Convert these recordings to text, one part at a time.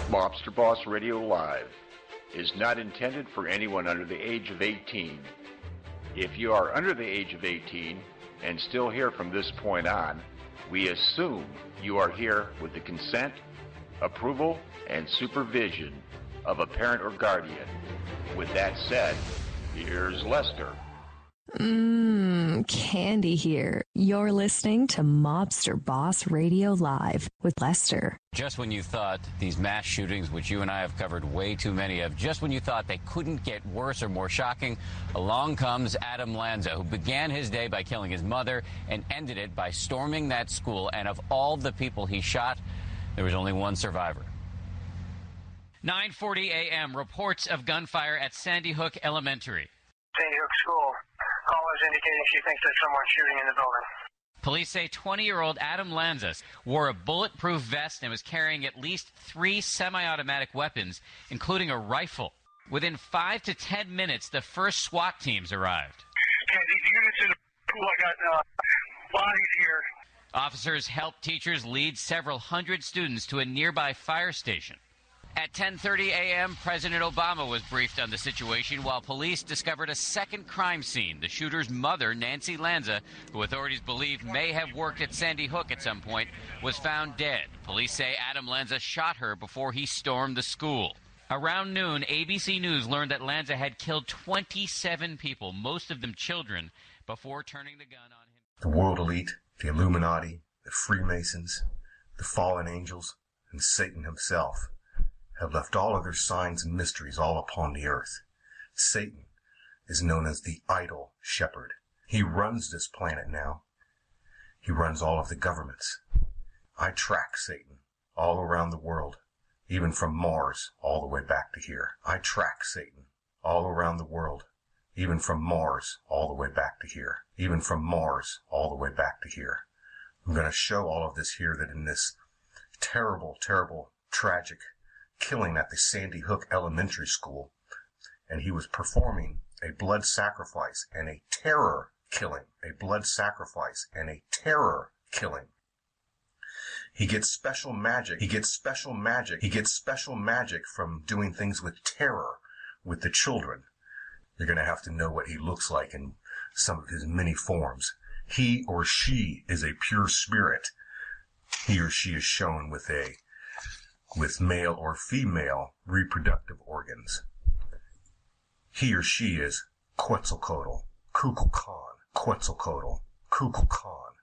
Mobster Boss Radio Live is not intended for anyone under the age of 18. If you are under the age of 18 and still here from this point on, we assume you are here with the consent, approval, and supervision of a parent or guardian. With that said, here's Lester. Candy here. You're listening to Mobster Boss Radio Live with Lester. Just when you thought these mass shootings, which you and I have covered way too many of, just when you thought they couldn't get worse or more shocking, along comes Adam Lanza, who began his day by killing his mother and ended it by storming that school. And of all the people he shot, there was only one survivor. 9:40 a.m. Reports of gunfire at Sandy Hook Elementary. Sandy Hook School. Callers indicating she thinks there's someone shooting in the building. Police say 20-year-old Adam Lanza wore a bulletproof vest and was carrying at least 3 semi-automatic weapons, including a rifle. Within 5 to 10 minutes, the first SWAT teams arrived. Okay, these units in the pool, I got bodies here. Officers helped teachers lead several hundred students to a nearby fire station. At 10:30 a.m., President Obama was briefed on the situation while police discovered a second crime scene. The shooter's mother, Nancy Lanza, who authorities believe may have worked at Sandy Hook at some point, was found dead. Police say Adam Lanza shot her before he stormed the school. Around noon, ABC News learned that Lanza had killed 27 people, most of them children, before turning the gun on him. The world elite, the Illuminati, the Freemasons, the fallen angels, and Satan himself have left all of their signs and mysteries all upon the earth. Satan is known as the idol shepherd. He runs this planet now. He runs all of the governments. I track Satan all around the world, even from Mars all the way back to here. I track Satan all around the world, even from Mars all the way back to here. Even from Mars all the way back to here. I'm going to show all of this here, that in this terrible, terrible, tragic killing at the Sandy Hook Elementary School, and he was performing a blood sacrifice and a terror killing. A blood sacrifice and a terror killing. He gets special magic. He gets special magic. He gets special magic from doing things with terror with the children. You're going to have to know what he looks like in some of his many forms. He or she is a pure spirit. He or she is shown with male or female reproductive organs. He or she is Quetzalcoatl, Kukulkan, Quetzalcoatl, Kukulkan,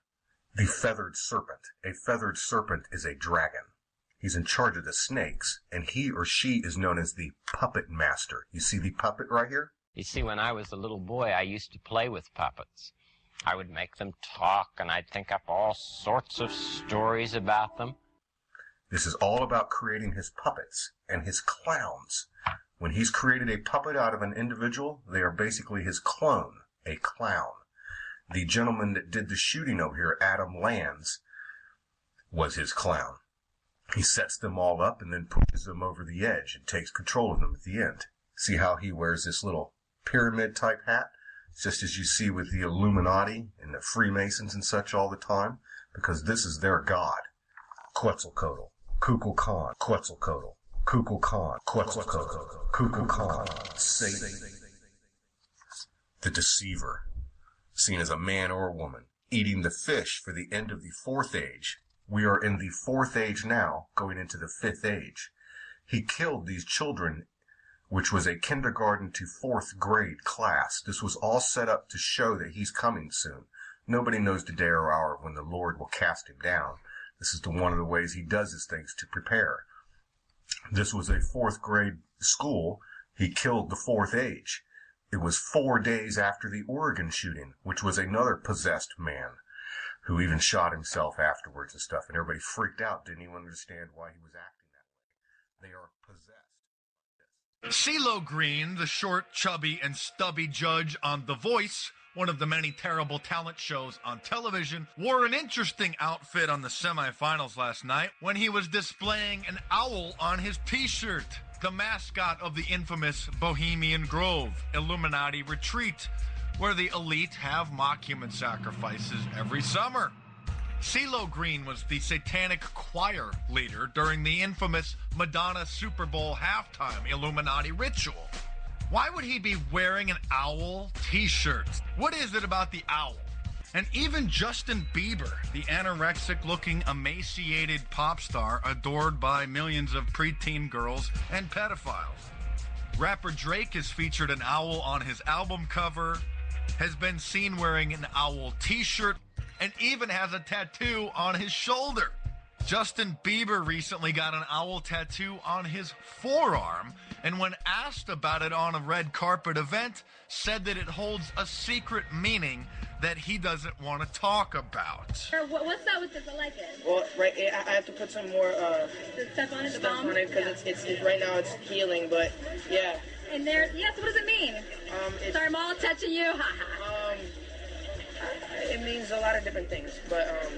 the feathered serpent. A feathered serpent is a dragon. He's in charge of the snakes, and he or she is known as the puppet master. You see the puppet right here? You see, when I was a little boy, I used to play with puppets. I would make them talk, and I'd think up all sorts of stories about them. This is all about creating his puppets and his clowns. When he's created a puppet out of an individual, they are basically his clone, a clown. The gentleman that did the shooting over here, Adam Lanza, was his clown. He sets them all up and then pushes them over the edge and takes control of them at the end. See how he wears this little pyramid-type hat? Just as you see with the Illuminati and the Freemasons and such all the time, because this is their god. Quetzalcoatl, Kukulkan, Quetzalcoatl, Kukulkan, Quetzalcoatl, Kukulkan, Satan, the deceiver, seen as a man or a woman, eating the fish for the end of the 4th age. We are in the 4th age now, going into the 5th age. He killed these children, which was a kindergarten to 4th grade class. This was all set up to show that he's coming soon. Nobody knows the day or hour when the Lord will cast him down. This is one of the ways he does his things to prepare. This was a 4th grade school. He killed the 4th age. It was 4 days after the Oregon shooting, which was another possessed man who even shot himself afterwards and stuff. And everybody freaked out, didn't even understand why he was acting that way. They are possessed. CeeLo Green, the short, chubby, and stubby judge on The Voice, one of the many terrible talent shows on television, wore an interesting outfit on the semifinals last night when he was displaying an owl on his t-shirt, the mascot of the infamous Bohemian Grove Illuminati retreat, where the elite have mock human sacrifices every summer. CeeLo Green was the satanic choir leader during the infamous Madonna Super Bowl halftime Illuminati ritual. Why would he be wearing an owl t-shirt? What is it about the owl? And even Justin Bieber, the anorexic-looking, emaciated pop star adored by millions of preteen girls and pedophiles. Rapper Drake has featured an owl on his album cover, has been seen wearing an owl t-shirt, and even has a tattoo on his shoulder. Justin Bieber recently got an owl tattoo on his forearm, and when asked about it on a red carpet event, said that it holds a secret meaning that he doesn't want to talk about. What's up with this? I like it. Well, right, I have to put some more stuff on it, because it's right now it's healing, but yeah. And there, yes. What does it mean? Sorry, I'm all touching you. It means a lot of different things, but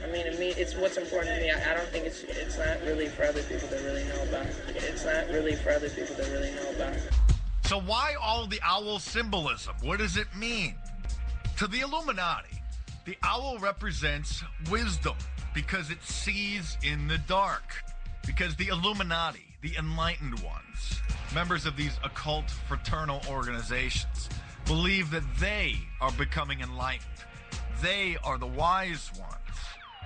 it's what's important to me. I don't think it's not really for other people to really know about. It's not really for other people to really know about. So why all the owl symbolism? What does it mean? To the Illuminati, the owl represents wisdom because it sees in the dark. Because the Illuminati, the enlightened ones, members of these occult fraternal organizations, believe that they are becoming enlightened. They are the wise ones.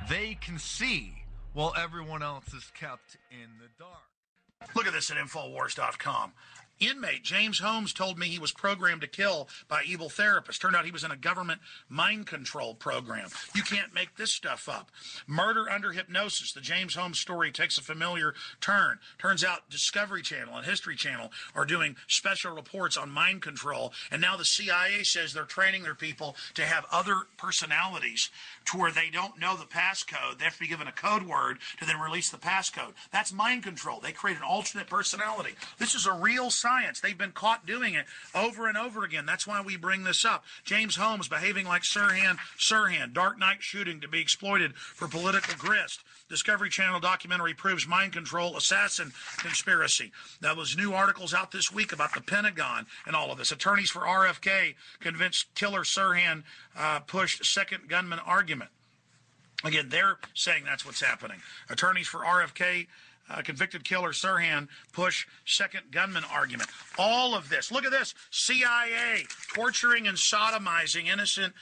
They can see while everyone else is kept in the dark. Look at this at Infowars.com. Inmate James Holmes told me he was programmed to kill by evil therapists. Turned out he was in a government mind control program. You can't make this stuff up. Murder under hypnosis. The James Holmes story takes a familiar turn. Turns out Discovery Channel and History Channel are doing special reports on mind control. And now the CIA says they're training their people to have other personalities to where they don't know the passcode. They have to be given a code word to then release the passcode. That's mind control. They create an alternate personality. This is a real science. They've been caught doing it over and over again. That's why we bring this up. James Holmes behaving like Sirhan, Dark Knight shooting to be exploited for political grist. Discovery Channel documentary proves mind control assassin conspiracy. There was new articles out this week about the Pentagon and all of this. Attorneys for RFK convinced killer Sirhan pushed second gunman argument. Again, they're saying that's what's happening. Attorneys for RFK convicted killer Sirhan push second gunman argument. All of this. Look at this. CIA torturing and sodomizing innocent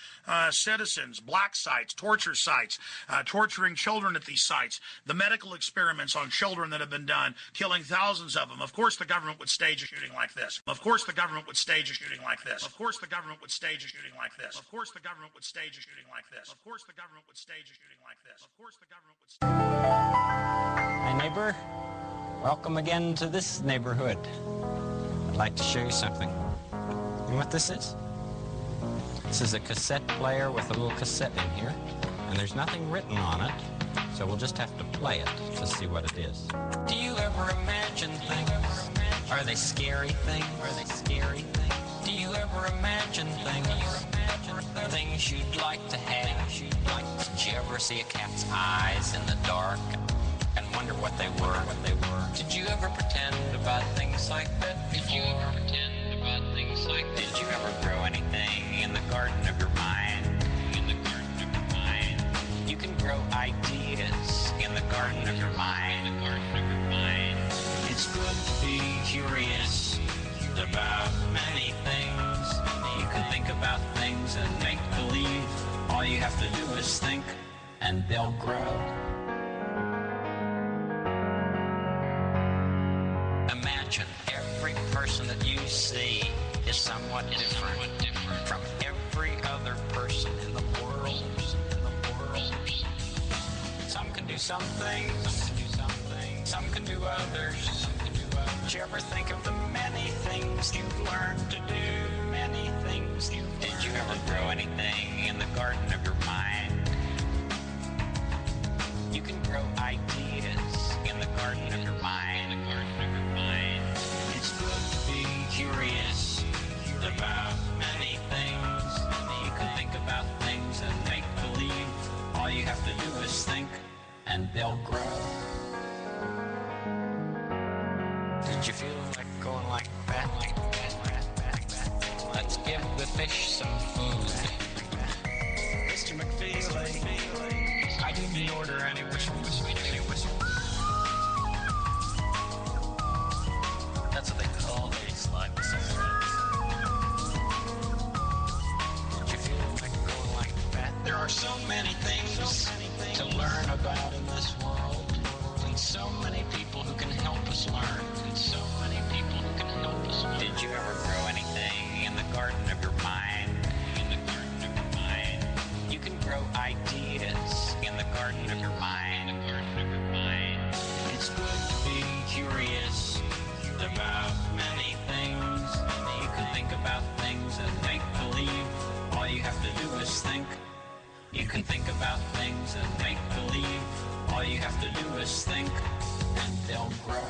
citizens, black sites, torture sites, torturing children at these sites. The medical experiments on children that have been done, killing thousands of them. Of course the government would stage a shooting like this. Of course the government would stage a shooting like this. Of course the government would stage a shooting like this. Of course the government would stage a shooting like this. Of course the government would stage a shooting like this. Of course the government would Hi, neighbor. Welcome again to this neighborhood. I'd like to show you something. You know what this is? This is a cassette player with a little cassette in here, and there's nothing written on it, so we'll just have to play it to see what it is. Do you ever imagine things? Are they scary things? Are they scary things? Do you ever imagine things? Things you'd like to have? Did you ever see a cat's eyes in the dark and wonder what they were? Did you ever pretend about things like that before? Did you ever pretend about things like that? Did you ever grow anything in the garden of your mind? In the garden of your mind. You can grow ideas in the garden of your mind. In the garden of your mind. It's good to be curious about many things. You can think about things and make believe. All you have to do is think, and they'll grow. Imagine every person that you see is somewhat different from every other person in the world. Some can do some things, some can do others. Did you ever think of the many things you've learned to do? Many things you Did you ever grow anything in the garden of your mind? You can grow ideas in the garden of your mind. In the garden of your mind. It's good to be curious about many things. You can think about things and make believe. All you have to do is think, and they'll grow. Did you feel like going like that? Let's give the fish some food. Mr. McFeely, I there any wishful thinking? That's what they call a slide whistle. Don't you feel like going like that? There are so many things to learn about in this world, and so many people who can help us learn, and so many people who can help us learn. Did you ever grow anything in the garden of your mind? In the garden of your mind. You can grow ideas in the garden of your mind. In the garden of your mind. It's good to be curious about many things. You can think about things and make believe. All you have to do is think. You can think about things and make believe. All you have to do is think, and they'll grow.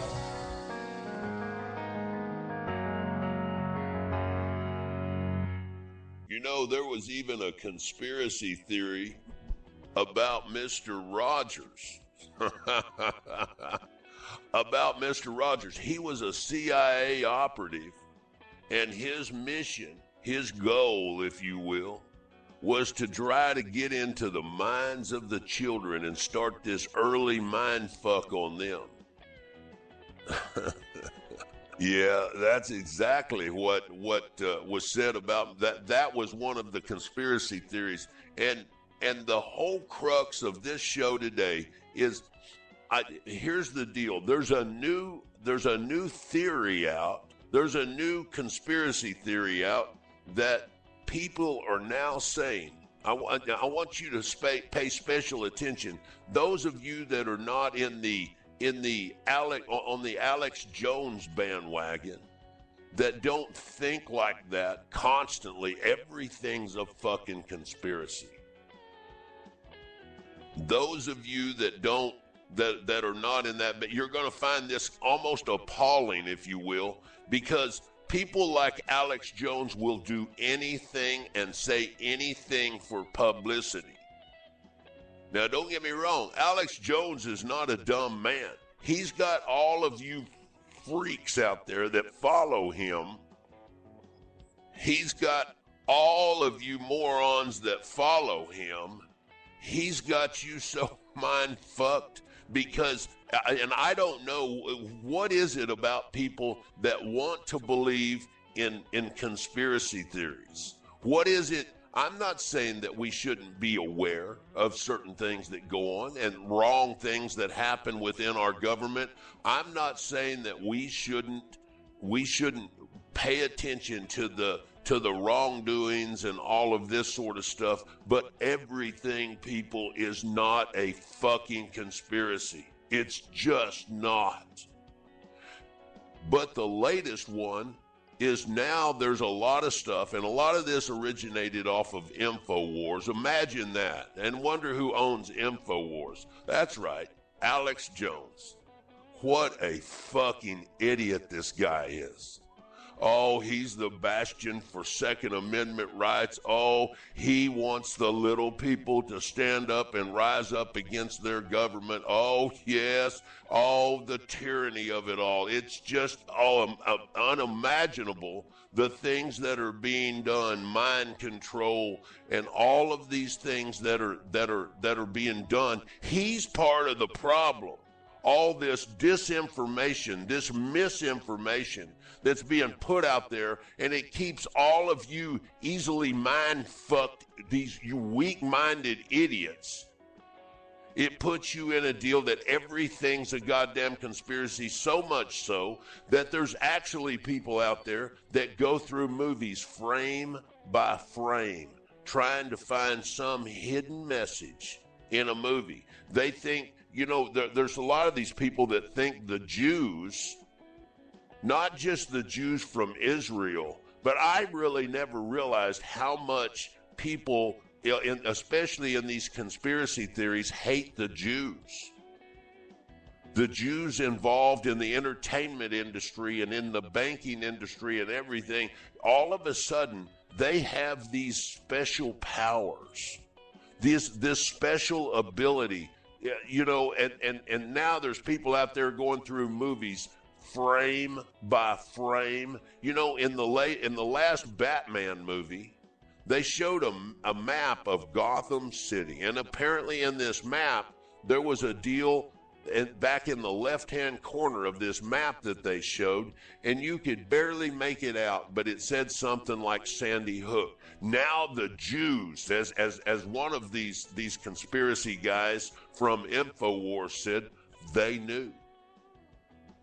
You know, there was even a conspiracy theory about Mr. Rogers. About Mr. Rogers. He was a CIA operative, and his mission, his goal, if you will, was to try to get into the minds of the children and start this early mind fuck on them. Yeah, that's exactly what was said about that. That was one of the conspiracy theories, and the whole crux of this show today is, here's the deal. There's a new theory out. There's a new conspiracy theory out that people are now saying. I want you to pay special attention. Those of you that are not on the Alex Jones bandwagon, that don't think like that constantly, everything's a fucking conspiracy. Those of you that don't, that are not in that, but you're going to find this almost appalling, if you will, because people like Alex Jones will do anything and say anything for publicity. Now, don't get me wrong. Alex Jones is not a dumb man. He's got all of you freaks out there that follow him. He's got all of you morons that follow him. He's got you so mind fucked because, and I don't know, what is it about people that want to believe in conspiracy theories? What is it? I'm not saying that we shouldn't be aware of certain things that go on and wrong things that happen within our government. I'm not saying that we shouldn't pay attention to the wrongdoings and all of this sort of stuff, but everything, people, is not a fucking conspiracy. It's just not. But the latest one is now there's a lot of stuff, and a lot of this originated off of InfoWars. Imagine that, and wonder who owns InfoWars. That's right, Alex Jones. What a fucking idiot this guy is. Oh, he's the bastion for Second Amendment rights. Oh, he wants the little people to stand up and rise up against their government. Oh, yes. Oh, the tyranny of it all. It's just unimaginable, the things that are being done, mind control, and all of these things that are being done. He's part of the problem. All this disinformation, this misinformation that's being put out there, and it keeps all of you easily mind-fucked, you weak-minded idiots. It puts you in a deal that everything's a goddamn conspiracy, so much so that there's actually people out there that go through movies frame by frame, trying to find some hidden message in a movie. They think, you know, there's a lot of these people that think the Jews, not just the Jews from Israel, but I really never realized how much people, especially in these conspiracy theories, hate the Jews. The Jews involved in the entertainment industry and in the banking industry and everything, all of a sudden, they have these special powers, this special ability. You know, and now there's people out there going through movies frame by frame. You know, in the last Batman movie, they showed a map of Gotham City, and apparently in this map there was a deal back in the left-hand corner of this map that they showed, and you could barely make it out, but it said something like Sandy Hook. Now the Jews, as one of these conspiracy guys from InfoWars said, they knew.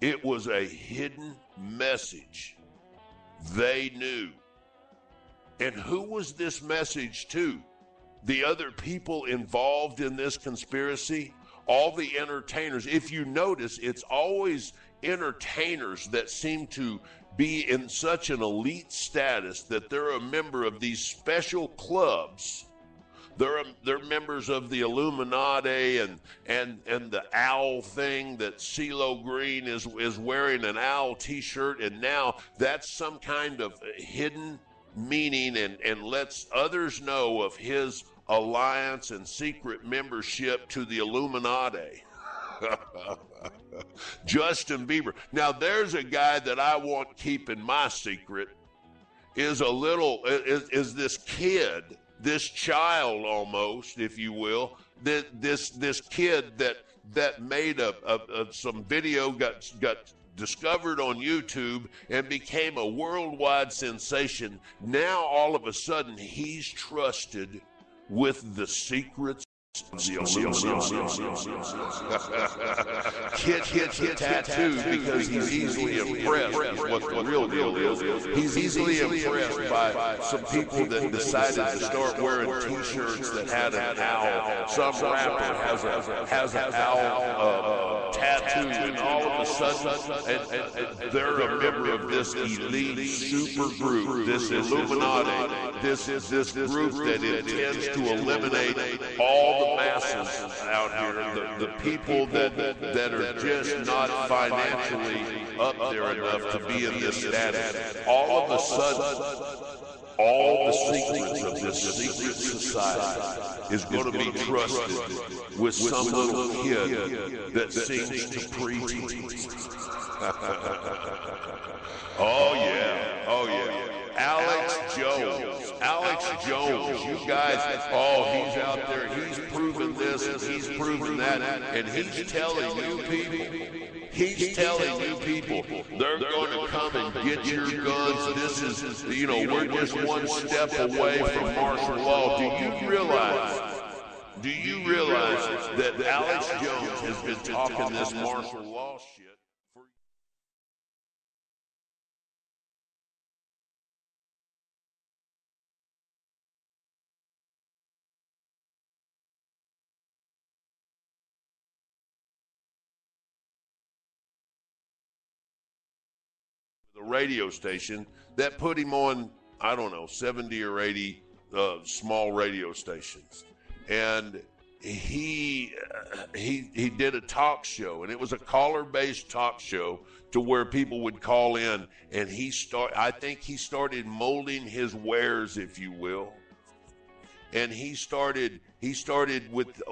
It was a hidden message. They knew. And who was this message to? The other people involved in this conspiracy? All the entertainers. If you notice, it's always entertainers that seem to be in such an elite status that they're a member of these special clubs. They're members of the Illuminati and the owl thing that CeeLo Green is wearing an owl t-shirt, and now that's some kind of hidden meaning and lets others know of his alliance and secret membership to the Illuminati. Justin Bieber. Now there's a guy that I want keeping my secret is this kid, this child almost, if you will, this kid that made some video got discovered on YouTube and became a worldwide sensation. Now all of a sudden he's trusted with the secrets of the Kid gets a tattoo because he's easily impressed is what the real deal is. He's easily impressed by some people that decided to start wearing t-shirts that had an owl. Some rapper has an owl tattoo, and all of a sudden they're a member of this elite super group, this Illuminati, this group that intends to eliminate all the masses out here, the people that are just not financially up there enough to be in this status. All of a sudden, all the secrets of this secret society is going to be trusted with some little kid that sings to preteens. Oh yeah. Alex Jones, you guys, he's out there, he's proven this and he's proven that, and he's telling you people, they're going to come and get your guns. This is, we're just one step away from martial law. Do you realize that Alex Jones has been talking this martial law shit? The radio station that put him on, 70 or 80 small radio stations, and he did a talk show, and it was a caller-based talk show to where people would call in, and I think he started molding his wares, if you will, and he started with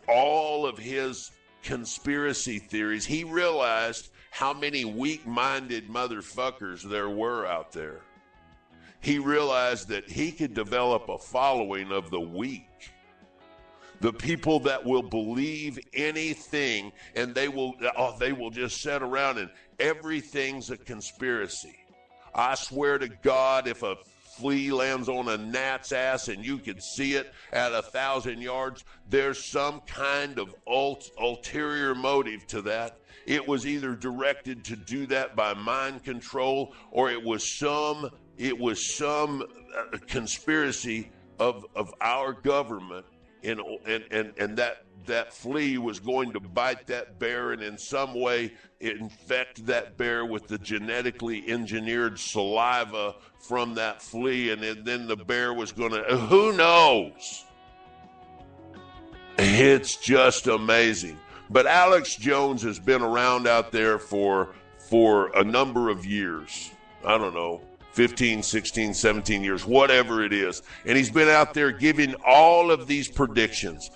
all of his conspiracy theories. He realized how many weak-minded motherfuckers there were out there. He realized that he could develop a following of the weak, the people that will believe anything, and they will just sit around and everything's a conspiracy. I swear to God, if a flea lands on a gnat's ass and you can see it at 1,000 yards, there's some kind of ulterior motive to that. It was either directed to do that by mind control, or it was some conspiracy of our government, and that flea was going to bite that bear and in some way infect that bear with the genetically engineered saliva from that flea, and then the bear was going to, who knows? It's just amazing. But Alex Jones has been around out there for a number of years. 15, 16, 17 years, whatever it is. And he's been out there giving all of these predictions.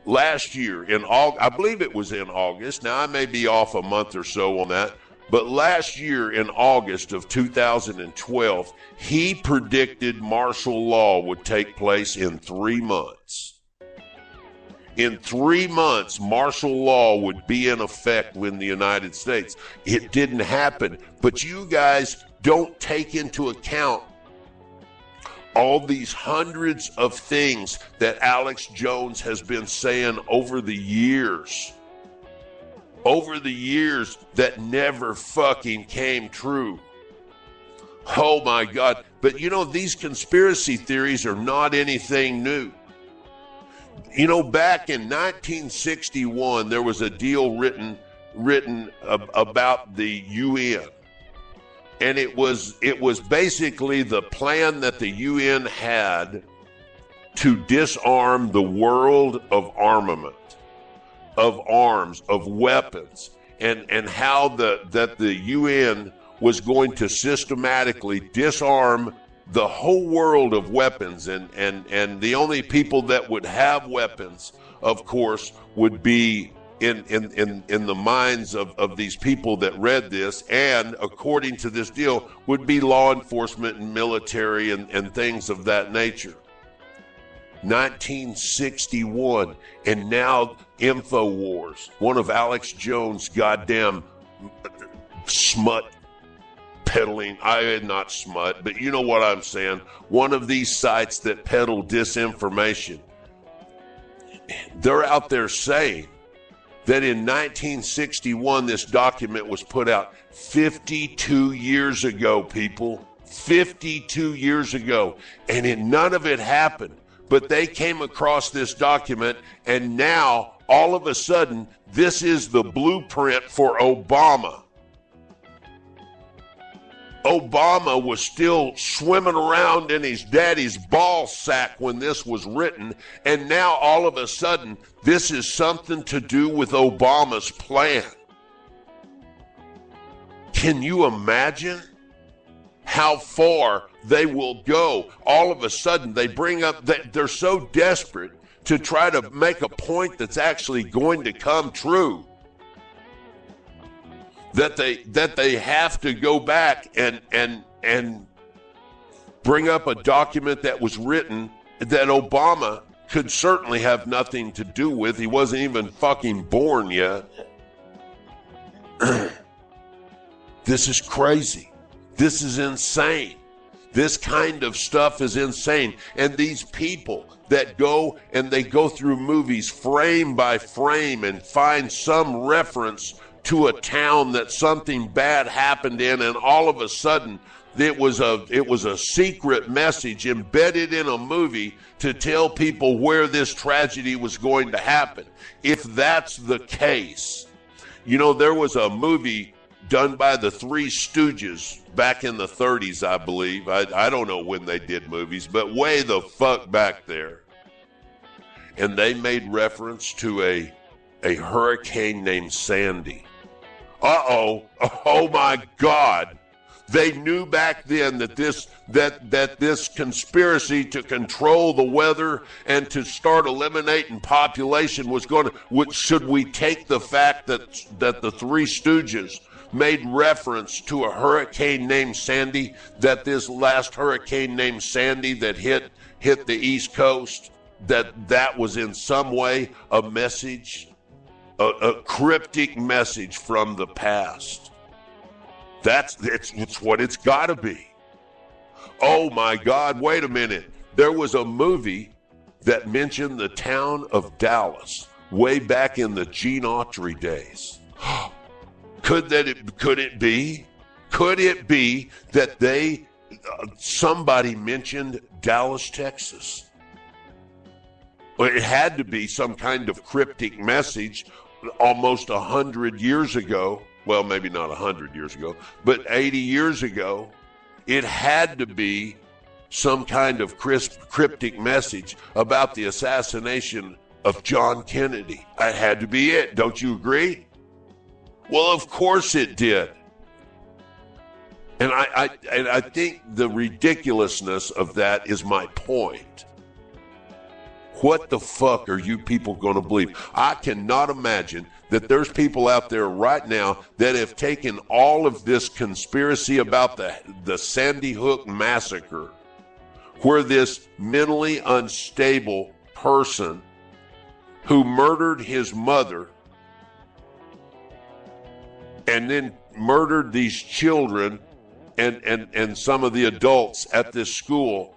Last year, I believe it was in August. Now, I may be off a month or so on that. But last year in August of 2012, he predicted martial law would take place in 3 months. in 3 months, martial law would be in effect in the United States. It didn't happen. But you guys don't take into account all these hundreds of things that Alex Jones has been saying over the years that never fucking came true. Oh my God. But you know, these conspiracy theories are not anything new. You know, back in 1961, there was a deal written about the UN. And it was basically the plan that the UN had to disarm the world of armament, of arms, of weapons, and how that the UN was going to systematically disarm the whole world of weapons, and the only people that would have weapons, of course, would be in the minds of these people that read this, and according to this deal, would be law enforcement and military and things of that nature. 1961, and now InfoWars, one of Alex Jones' goddamn smut peddling, not smut, but you know what I'm saying, one of these sites that peddle disinformation. They're out there saying that in 1961, this document was put out 52 years ago, people. 52 years ago. And none of it happened. But they came across this document, and now, all of a sudden, this is the blueprint for Obama. Obama was still swimming around in his daddy's ball sack when this was written, and now all of a sudden, this is something to do with Obama's plan. Can you imagine how far they will go? All of a sudden, they bring up that they're so desperate to try to make a point that's actually going to come true, that they have to go back and bring up a document that was written that Obama could certainly have nothing to do with. He wasn't even fucking born yet. This is crazy. This is insane. This kind of stuff is insane. And these people that go and they go through movies frame by frame and find some reference to a town that something bad happened in, and all of a sudden it was a secret message embedded in a movie to tell people where this tragedy was going to happen. If that's the case, you know, there was a movie done by the Three Stooges back in the 30s, I believe. I don't know when they did movies, but way the fuck back there. And they made reference to a hurricane named Sandy. Uh-oh. Oh, my God. They knew back then that this conspiracy to control the weather and to start eliminating population was going to... Should we take the fact that the Three Stooges made reference to a hurricane named Sandy, that this last hurricane named Sandy that hit the East Coast, that was in some way a message, a cryptic message from the past? It's what it's got to be. Oh my God, wait a minute. There was a movie that mentioned the town of Dallas way back in the Gene Autry days. Could it be that somebody mentioned Dallas, Texas? Well, it had to be some kind of cryptic message almost 100 years ago. Well, maybe not 100 years ago, but 80 years ago. It had to be some kind of cryptic message about the assassination of John Kennedy. That had to be it. Don't you agree? Well, of course it did. And I think the ridiculousness of that is my point. What the fuck are you people going to believe? I cannot imagine that there's people out there right now that have taken all of this conspiracy about the Sandy Hook massacre, where this mentally unstable person who murdered his mother and then murdered these children and some of the adults at this school.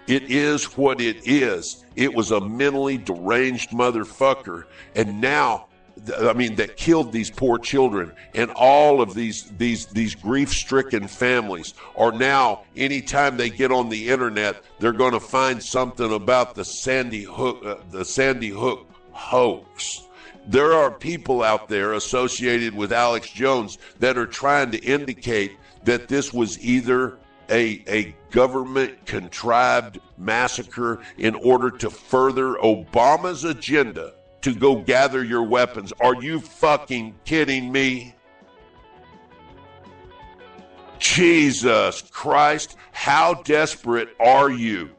It is what it is. It was a mentally deranged motherfucker. And now, that killed these poor children, and all of these grief-stricken families are now, anytime they get on the internet, they're going to find something about the Sandy Hook hoax. There are people out there associated with Alex Jones that are trying to indicate that this was either a government-contrived massacre in order to further Obama's agenda to go gather your weapons. Are you fucking kidding me? Jesus Christ, how desperate are you?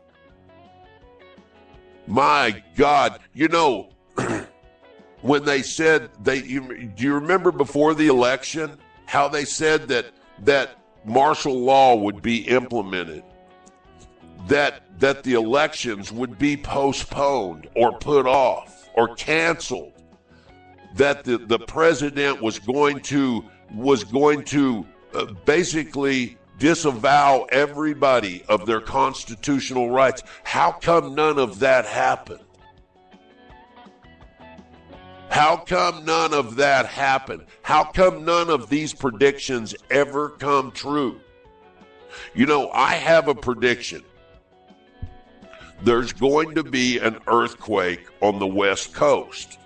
My God, when they said do you remember before the election how they said that martial law would be implemented, that the elections would be postponed or put off or canceled, that the president was going to basically disavow everybody of their constitutional rights? How come none of that happened? How come none of that happened? How come none of these predictions ever come true? I have a prediction. There's going to be an earthquake on the West Coast.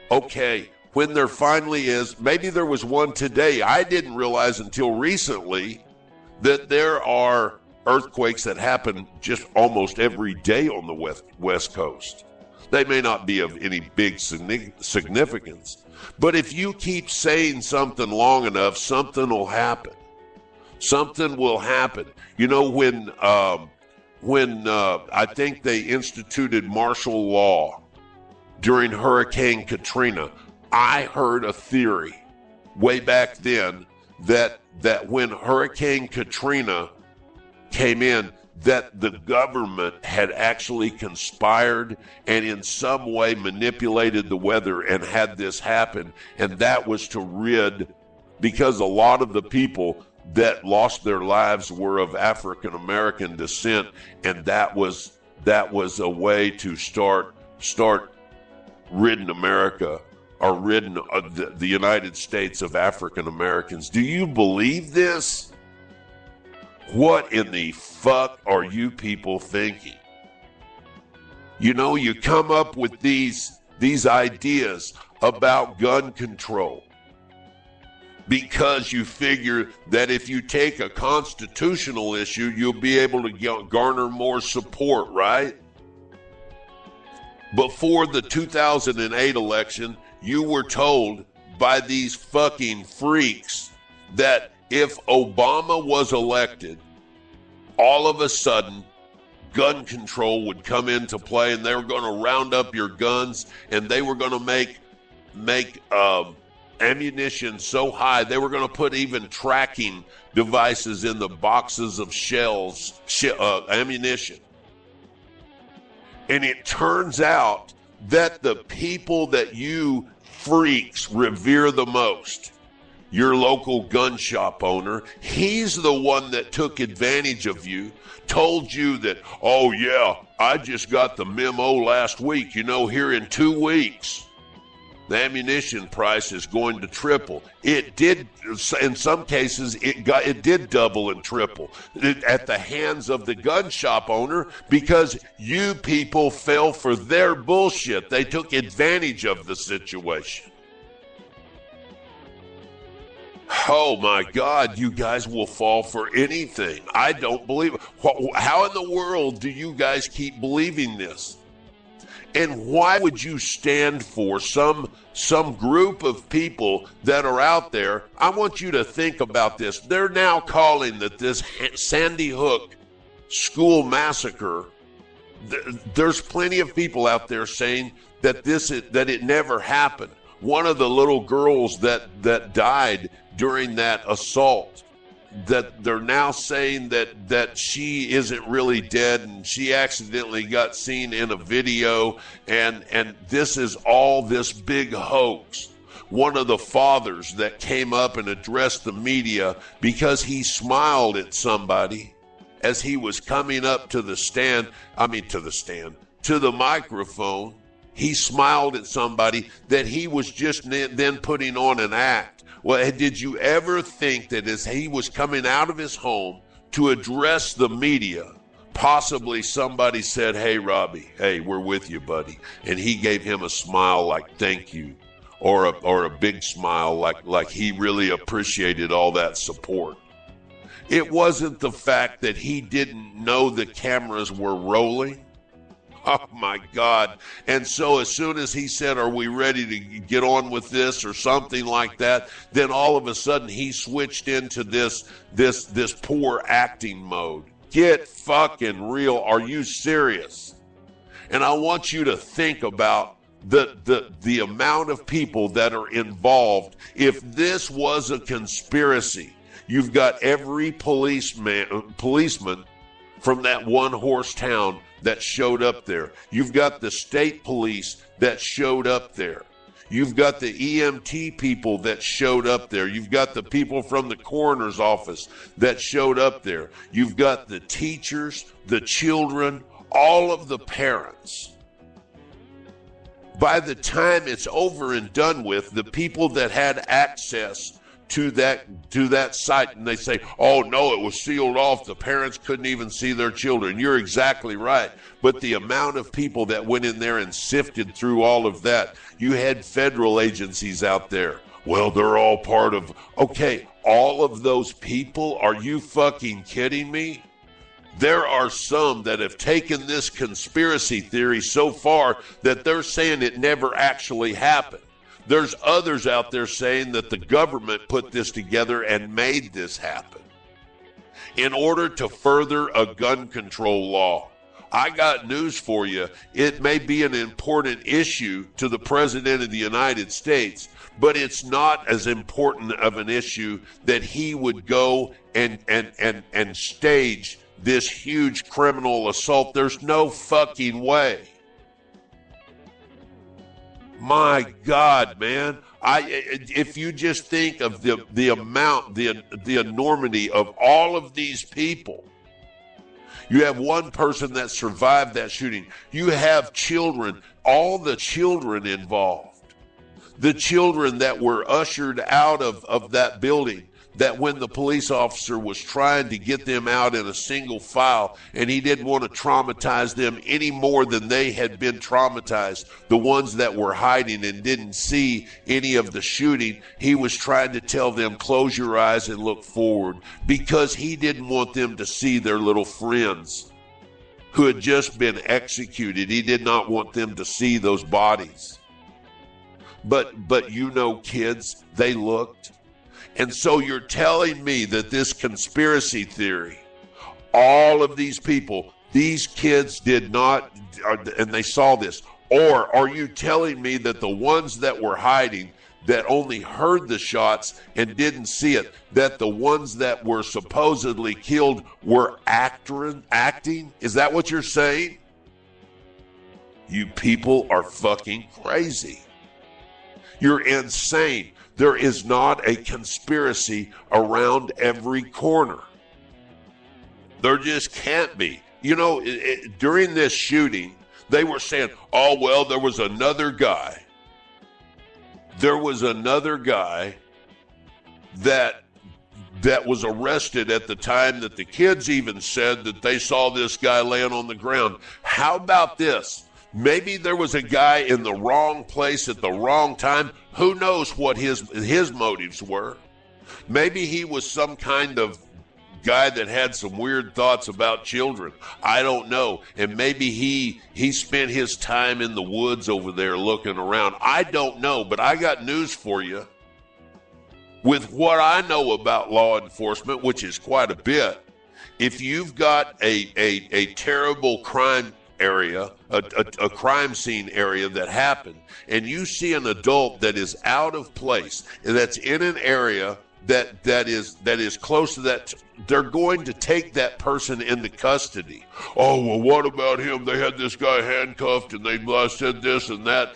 Okay, when there finally is, maybe there was one today. I didn't realize until recently that there are earthquakes that happen just almost every day on the West Coast. They may not be of any big significance, but if you keep saying something long enough, something will happen. Something will happen. When I think they instituted martial law during Hurricane Katrina, I heard a theory way back then that when Hurricane Katrina came in, that the government had actually conspired and in some way manipulated the weather and had this happen. And that was to rid, because a lot of the people that lost their lives were of African American descent, and that was a way to start ridding America, or ridding the United States of African Americans. Do you believe this? What in the fuck are you people thinking? You come up with these ideas about gun control because you figure that if you take a constitutional issue, you'll be able to garner more support, right? Before the 2008 election, you were told by these fucking freaks that if Obama was elected, all of a sudden, gun control would come into play, and they were going to round up your guns, and they were going to make ammunition so high, they were going to put even tracking devices in the boxes of ammunition. And it turns out that the people that you freaks revere the most, your local gun shop owner, he's the one that took advantage of you, told you that, oh yeah, I just got the memo last week, here in 2 weeks, the ammunition price is going to triple. It did, in some cases, it did double and triple at the hands of the gun shop owner, because you people fell for their bullshit. They took advantage of the situation. Oh my God, you guys will fall for anything. I don't believe it. How in the world do you guys keep believing this? And why would you stand for some group of people that are out there? I want you to think about this. They're now calling that this Sandy Hook school massacre, there's plenty of people out there saying that it never happened. One of the little girls that died during that assault, they're now saying that she isn't really dead and she accidentally got seen in a video, and this is all this big hoax. One of the fathers that came up and addressed the media because he smiled at somebody as he was coming up to the microphone. He smiled at somebody that he was just then putting on an act. Well, did you ever think that as he was coming out of his home to address the media, possibly somebody said, "Hey, Robbie, hey, we're with you, buddy," and he gave him a smile like "thank you," or a big smile like he really appreciated all that support? It wasn't the fact that he didn't know the cameras were rolling. Oh, my God. And so as soon as he said, "Are we ready to get on with this?" or something like that, then all of a sudden he switched into this poor acting mode. Get fucking real. Are you serious? And I want you to think about the amount of people that are involved. If this was a conspiracy, you've got every policeman from that one-horse town that showed up there. You've got the state police that showed up there. You've got the EMT people that showed up there. You've got the people from the coroner's office that showed up there. You've got the teachers, the children, all of the parents. By the time it's over and done with, the people that had access to that site, and they say, "Oh no, it was sealed off. The parents couldn't even see their children." You're exactly right. But the amount of people that went in there and sifted through all of that, you had federal agencies out there. Well, they're all part of, okay, all of those people, are you fucking kidding me? There are some that have taken this conspiracy theory so far that they're saying it never actually happened. There's others out there saying that the government put this together and made this happen in order to further a gun control law. I got news for you. It may be an important issue to the President of the United States, but it's not as important of an issue that he would go and stage this huge criminal assault. There's no fucking way. My God, man. If you just think of the amount, the enormity of all of these people. You have one person that survived that shooting. You have children, all the children involved. The children that were ushered out of that building, that when the police officer was trying to get them out in a single file, and he didn't want to traumatize them any more than they had been traumatized, the ones that were hiding and didn't see any of the shooting, he was trying to tell them, close your eyes and look forward, because he didn't want them to see their little friends who had just been executed. He did not want them to see those bodies. But you know, kids, they looked. And so you're telling me that this conspiracy theory, all of these people, these kids did not, and they saw this, or are you telling me that the ones that were hiding, that only heard the shots and didn't see it, that the ones that were supposedly killed were acting? Is that what you're saying? You people are fucking crazy. You're insane. There is not a conspiracy around every corner. There just can't be. You know, during this shooting, they were saying, oh, well, there was another guy. There was another guy that was arrested at the time that the kids even said that they saw this guy laying on the ground. How about this? Maybe there was a guy in the wrong place at the wrong time. Who knows what his motives were? Maybe he was some kind of guy that had some weird thoughts about children. I don't know. And maybe he spent his time in the woods over there looking around. I don't know, but I got news for you. With what I know about law enforcement, which is quite a bit, if you've got a terrible crime area, a crime scene area that happened, and you see an adult that is out of place, and that's in an area that is close to that, they're going to take that person into custody. Oh, well, what about him? They had this guy handcuffed and they said this and that.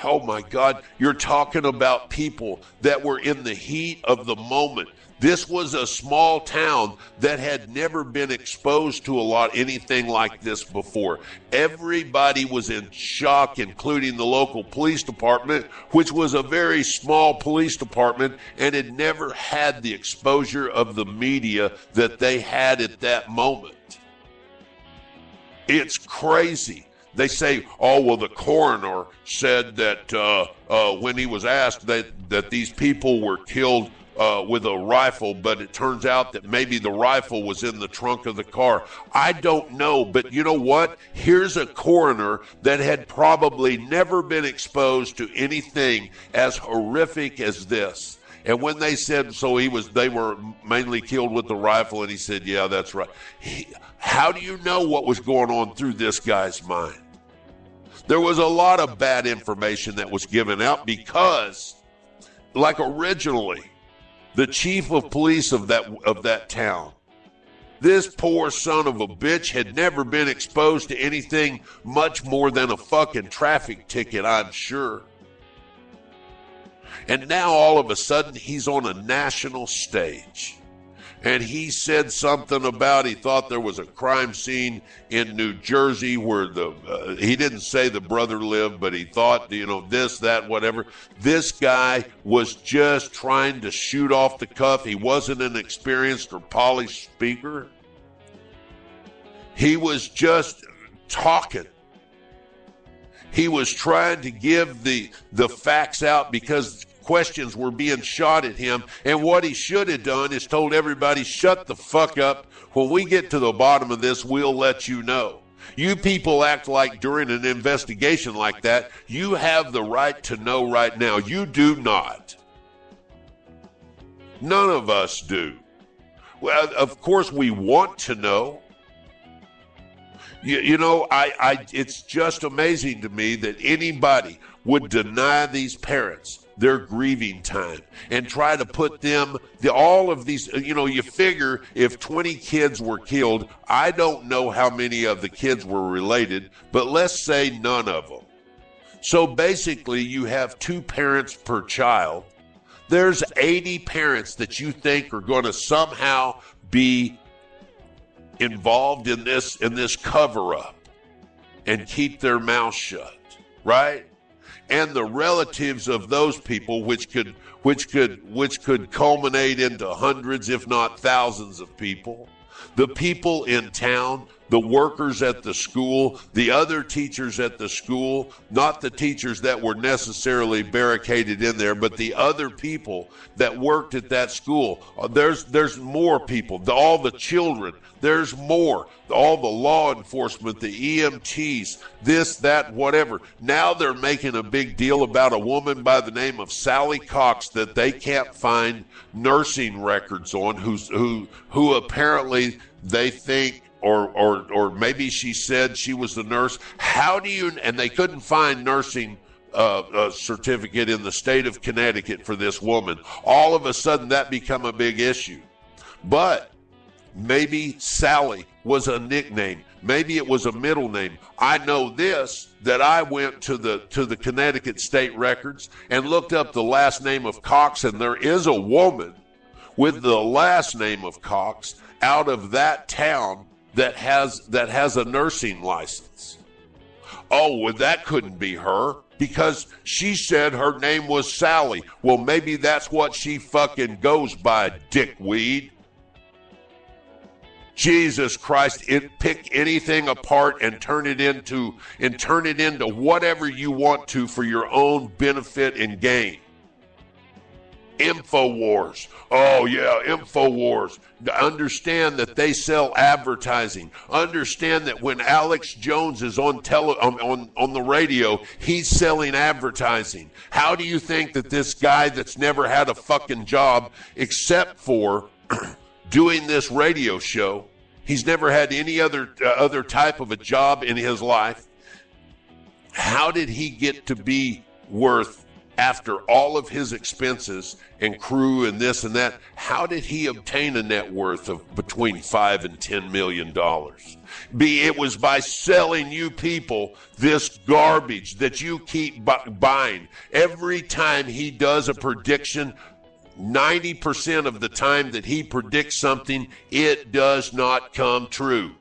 Oh, my God. You're talking about people that were in the heat of the moment. This was a small town that had never been exposed to anything like this before. Everybody was in shock, including the local police department, which was a very small police department and had never had the exposure of the media that they had at that moment. It's crazy. They say, oh, well, the coroner said that when he was asked that these people were killed with a rifle, but it turns out that maybe the rifle was in the trunk of the car. I don't know, but you know what? Here's a coroner that had probably never been exposed to anything as horrific as this. And when they said, they were mainly killed with the rifle, and he said, yeah, that's right. How do you know what was going on through this guy's mind? There was a lot of bad information that was given out because, like originally, the chief of police of that town, this poor son of a bitch had never been exposed to anything much more than a fucking traffic ticket, I'm sure. And now all of a sudden he's on a national stage. And he said something about he thought there was a crime scene in New Jersey where he didn't say the brother lived, but he thought, this, that, whatever. This guy was just trying to shoot off the cuff. He wasn't an experienced or polished speaker. He was just talking. He was trying to give the facts out because questions were being shot at him, and what he should have done is told everybody, shut the fuck up. When we get to the bottom of this, we'll let you know. You people act like during an investigation like that, you have the right to know right now. You do not. None of us do. Well, of course we want to know. It's just amazing to me that anybody would deny these parents their grieving time and try to put them, all of these, you figure if 20 kids were killed, I don't know how many of the kids were related, but let's say none of them. So basically you have 2 parents per child. There's 80 parents that you think are going to somehow be involved in this cover-up and keep their mouth shut, right? And the relatives of those people, which could culminate into hundreds, if not thousands of people, the people in town, the workers at the school, the other teachers at the school, not the teachers that were necessarily barricaded in there, but the other people that worked at that school. There's more people, all the children, there's more, all the law enforcement, the EMTs, this, that, whatever. Now they're making a big deal about a woman by the name of Sally Cox that they can't find nursing records on, who apparently they think, or maybe she said she was the nurse. And they couldn't find nursing certificate in the state of Connecticut for this woman. All of a sudden that become a big issue. But maybe Sally was a nickname. Maybe it was a middle name. I know this, that I went to the Connecticut state records and looked up the last name of Cox, and there is a woman with the last name of Cox out of that town that has a nursing license. Oh, well, that couldn't be her because she said her name was Sally. Well, maybe that's what she fucking goes by, dickweed. Jesus Christ, pick anything apart and turn it into whatever you want to for your own benefit and gain. InfoWars. Oh, yeah, InfoWars. Understand that they sell advertising. Understand that when Alex Jones is on the radio, he's selling advertising. How do you think that this guy that's never had a fucking job except for doing this radio show, he's never had any other type of a job in his life, how did he get to be worth after all of his expenses and crew and this and that, how did he obtain a net worth of between $5 and $10 million? It was by selling you people this garbage that you keep buying. Every time he does a prediction, 90% of the time that he predicts something, it does not come true.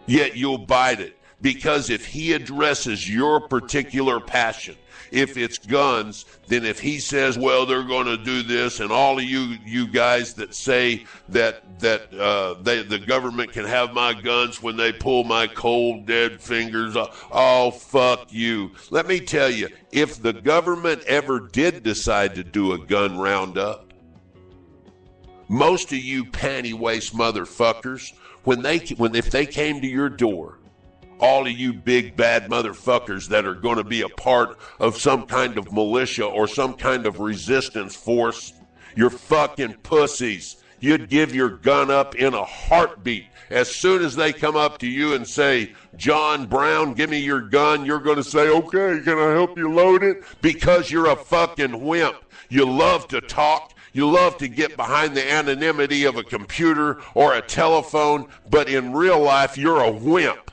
Yet you'll bite it. Because if he addresses your particular passion, if it's guns, then if he says, well, they're going to do this, and all of you guys that say that the government can have my guns when they pull my cold, dead fingers, oh, fuck you. Let me tell you, if the government ever did decide to do a gun roundup, most of you panty waist motherfuckers, if they came to your door, all of you big bad motherfuckers that are going to be a part of some kind of militia or some kind of resistance force, you're fucking pussies. You'd give your gun up in a heartbeat. As soon as they come up to you and say, John Brown, give me your gun, you're going to say, okay, can I help you load it? Because you're a fucking wimp. You love to talk. You love to get behind the anonymity of a computer or a telephone, but in real life, you're a wimp.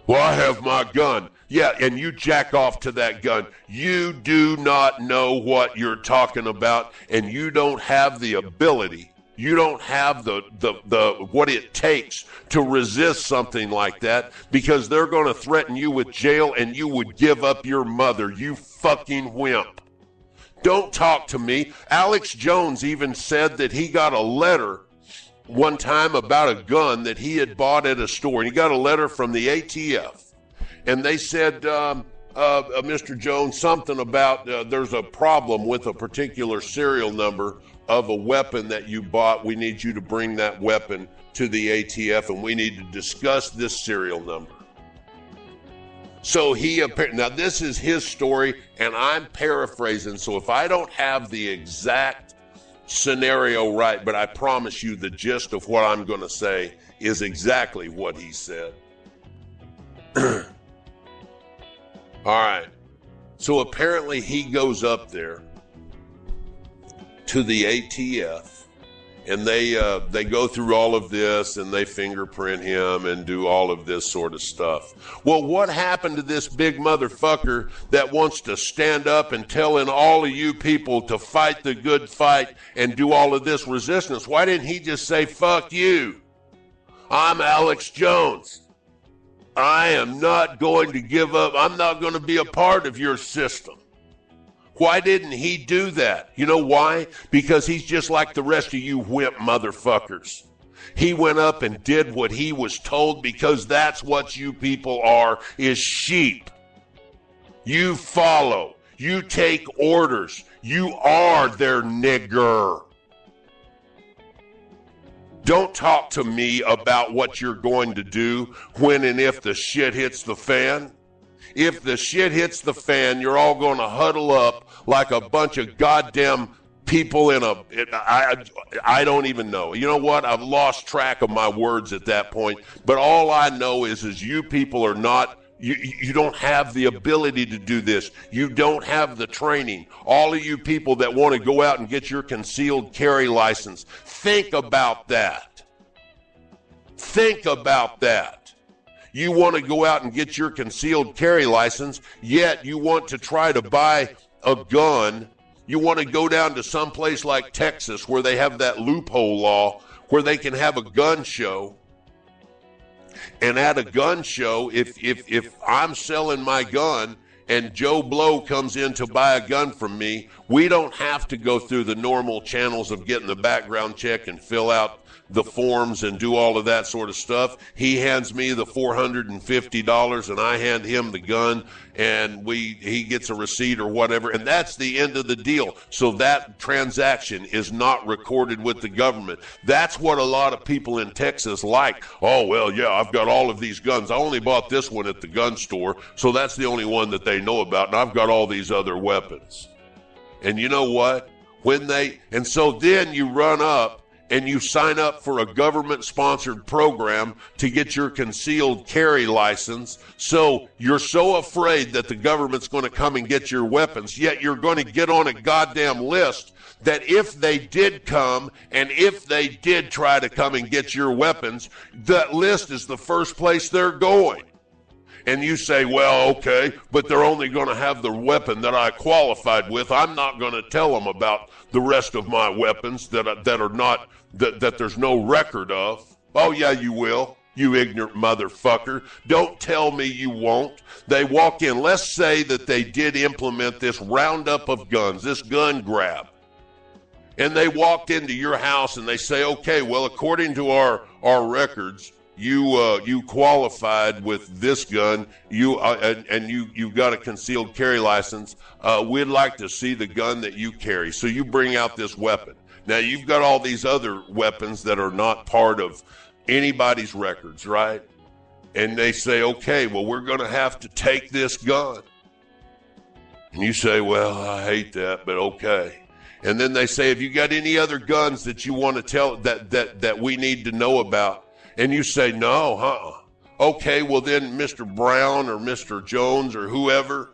Well, I have my gun. Yeah, and you jack off to that gun. You do not know what you're talking about, and you don't have the ability. You don't have the what it takes to resist something like that, because they're going to threaten you with jail, and you would give up your mother, you fucking wimp. Don't talk to me. Alex Jones even said that he got a letter one time about a gun that he had bought at a store. And he got a letter from the ATF. And they said, Mr. Jones, something about there's a problem with a particular serial number of a weapon that you bought. We need you to bring that weapon to the ATF, and we need to discuss this serial number. So now this is his story, and I'm paraphrasing. So if I don't have the exact scenario right, but I promise you the gist of what I'm going to say is exactly what he said. All right. So apparently he goes up there to the ATF, and they go through all of this, and they fingerprint him and do all of this sort of stuff. Well, what happened to this big motherfucker that wants to stand up and telling all of you people to fight the good fight and do all of this resistance? Why didn't he just say, fuck you? I'm Alex Jones. I am not going to give up. I'm not going to be a part of your system. Why didn't he do that? You know why? Because he's just like the rest of you wimp motherfuckers. He went up and did what he was told, because that's what you people are, is sheep. You follow. You take orders. You are their nigger. Don't talk to me about what you're going to do when and if the shit hits the fan. If the shit hits the fan, you're all going to huddle up like a bunch of goddamn people I don't even know. You know what? I've lost track of my words at that point. But all I know is you people are not, you don't have the ability to do this. You don't have the training. All of you people that want to go out and get your concealed carry license, think about that. Think about that. You want to go out and get your concealed carry license, yet you want to try to buy a gun. You want to go down to some place like Texas where they have that loophole law where they can have a gun show. And at a gun show, if I'm selling my gun and Joe Blow comes in to buy a gun from me, we don't have to go through the normal channels of getting the background check and fill out the forms and do all of that sort of stuff. He hands me the $450 and I hand him the gun, and he gets a receipt or whatever, and that's the end of the deal. So that transaction is not recorded with the government. That's what a lot of people in Texas like. Oh, well, yeah, I've got all of these guns. I only bought this one at the gun store, so that's the only one that they know about, and I've got all these other weapons. And you know what? And so then you run up and you sign up for a government-sponsored program to get your concealed carry license, so you're so afraid that the government's going to come and get your weapons, yet you're going to get on a goddamn list that if they did come and if they did try to come and get your weapons, that list is the first place they're going. And you say, well, okay, but they're only going to have the weapon that I qualified with. I'm not going to tell them about the rest of my weapons that are not, that there's no record of. Oh, yeah, you will, you ignorant motherfucker. Don't tell me you won't. They walk in. Let's say that they did implement this roundup of guns, this gun grab. And they walked into your house and they say, okay, well, according to our records, you qualified with this gun, and you've got a concealed carry license. We'd like to see the gun that you carry. So you bring out this weapon. Now, you've got all these other weapons that are not part of anybody's records, right? And they say, okay, well, we're going to have to take this gun. And you say, well, I hate that, but okay. And then they say, have you got any other guns that you want to tell that we need to know about? And you say, no, Okay, well then, Mr. Brown or Mr. Jones or whoever,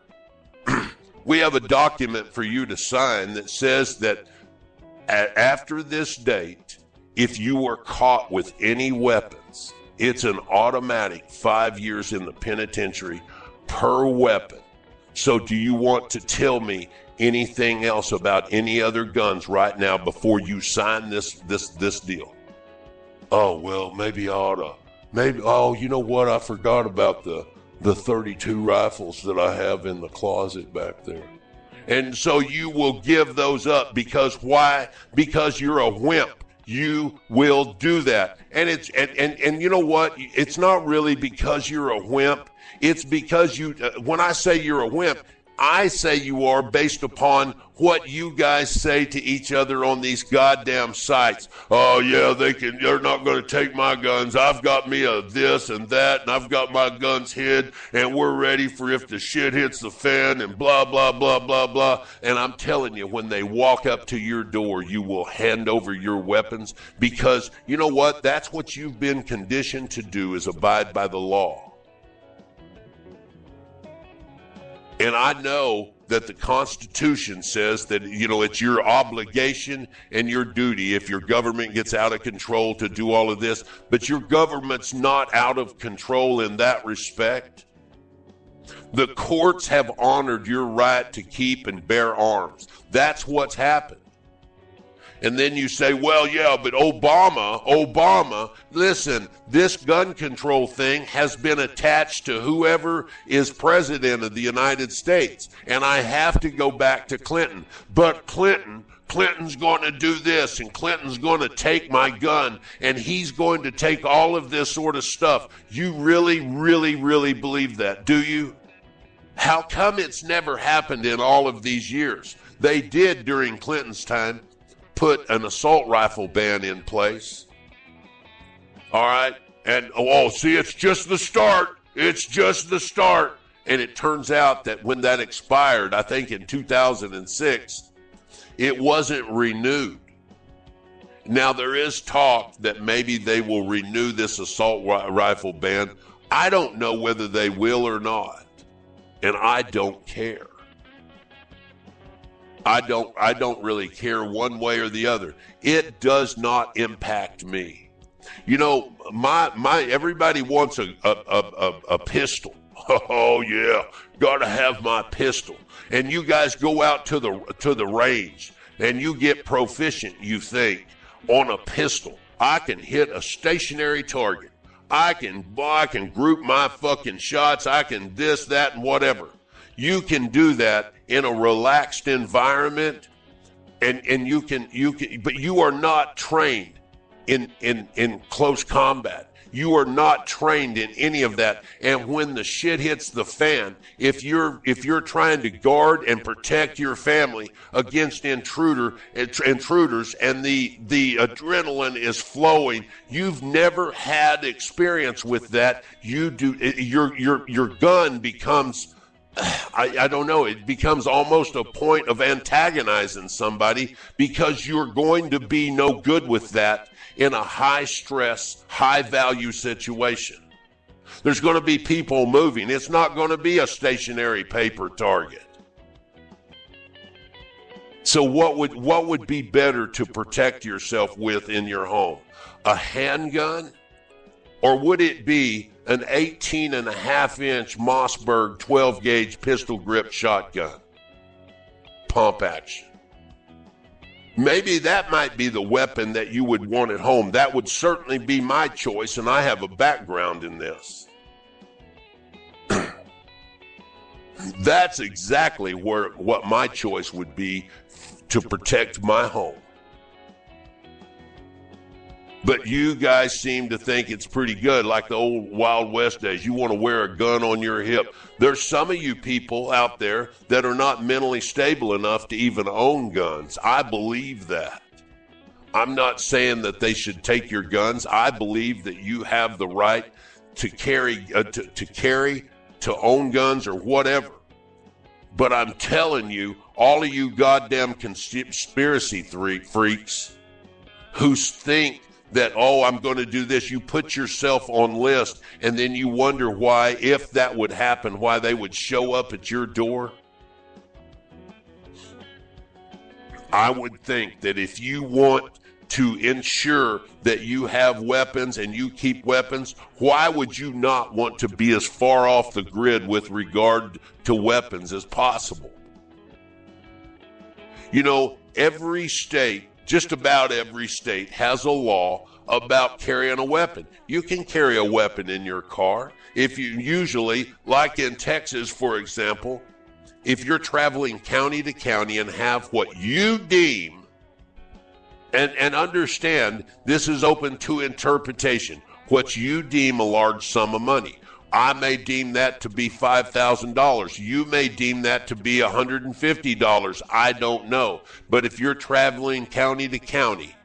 we have a document for you to sign that says that after this date, if you were caught with any weapons, it's an automatic 5 years in the penitentiary per weapon. So do you want to tell me anything else about any other guns right now before you sign this deal? Oh, well, maybe I ought to. Maybe, oh, you know what? I forgot about the 32 rifles that I have in the closet back there. And so you will give those up because why? Because you're a wimp. You will do that. And it's and you know what? It's not really because you're a wimp. It's because when I say you're a wimp, I say you are based upon what you guys say to each other on these goddamn sites. Oh yeah, they're not going to take my guns. I've got me a this and that, and I've got my guns hid, and we're ready for if the shit hits the fan, and blah, blah, blah, blah, blah. And I'm telling you, when they walk up to your door, you will hand over your weapons because, you know what? That's what you've been conditioned to do, is abide by the law. And I know that the Constitution says that, it's your obligation and your duty if your government gets out of control to do all of this. But your government's not out of control in that respect. The courts have honored your right to keep and bear arms. That's what's happened. And then you say, well, yeah, but Obama, listen, this gun control thing has been attached to whoever is president of the United States. And I have to go back to Clinton. But Clinton's going to do this, and Clinton's going to take my gun, and he's going to take all of this sort of stuff. You really, really, really believe that, do you? How come it's never happened in all of these years? They did during Clinton's time put an assault rifle ban in place. All right? And, see, it's just the start. It's just the start. And it turns out that when that expired, I think in 2006, it wasn't renewed. Now, there is talk that maybe they will renew this assault rifle ban. I don't know whether they will or not. And I don't care. I don't really care one way or the other. It does not impact me. Everybody wants a pistol. Oh yeah, gotta have my pistol. And you guys go out to the range and you get proficient, you think, on a pistol. I can hit a stationary target. I can group my fucking shots. I can this, that, and whatever. You can do that in a relaxed environment, and you can, but you are not trained in close combat. You are not trained in any of that. And when the shit hits the fan, if you're trying to guard and protect your family against intruders, and the adrenaline is flowing, you've never had experience with that. You do, your gun becomes I don't know, it becomes almost a point of antagonizing somebody because you're going to be no good with that in a high-stress, high-value situation. There's going to be people moving. It's not going to be a stationary paper target. So what would be better to protect yourself with in your home? A handgun? Or would it be an 18.5-inch Mossberg 12-gauge pistol grip shotgun? Pump action. Maybe that might be the weapon that you would want at home. That would certainly be my choice, and I have a background in this. That's exactly what my choice would be to protect my home. But you guys seem to think it's pretty good, like the old Wild West days. You want to wear a gun on your hip. There's some of you people out there that are not mentally stable enough to even own guns. I believe that. I'm not saying that they should take your guns. I believe that you have the right to carry, to own guns or whatever. But I'm telling you, all of you goddamn conspiracy freaks who think that, oh, I'm going to do this, you put yourself on list, and then you wonder why, if that would happen, why they would show up at your door. I would think that if you want to ensure that you have weapons and you keep weapons, why would you not want to be as far off the grid with regard to weapons as possible? You know, every state, just about every state, has a law about carrying a weapon. You can carry a weapon in your car. If you usually, like in Texas, for example, if you're traveling county to county and have what you deem, and understand this is open to interpretation, what you deem a large sum of money. I may deem that to be $5,000. You may deem that to be $150. I don't know. But if you're traveling county to county,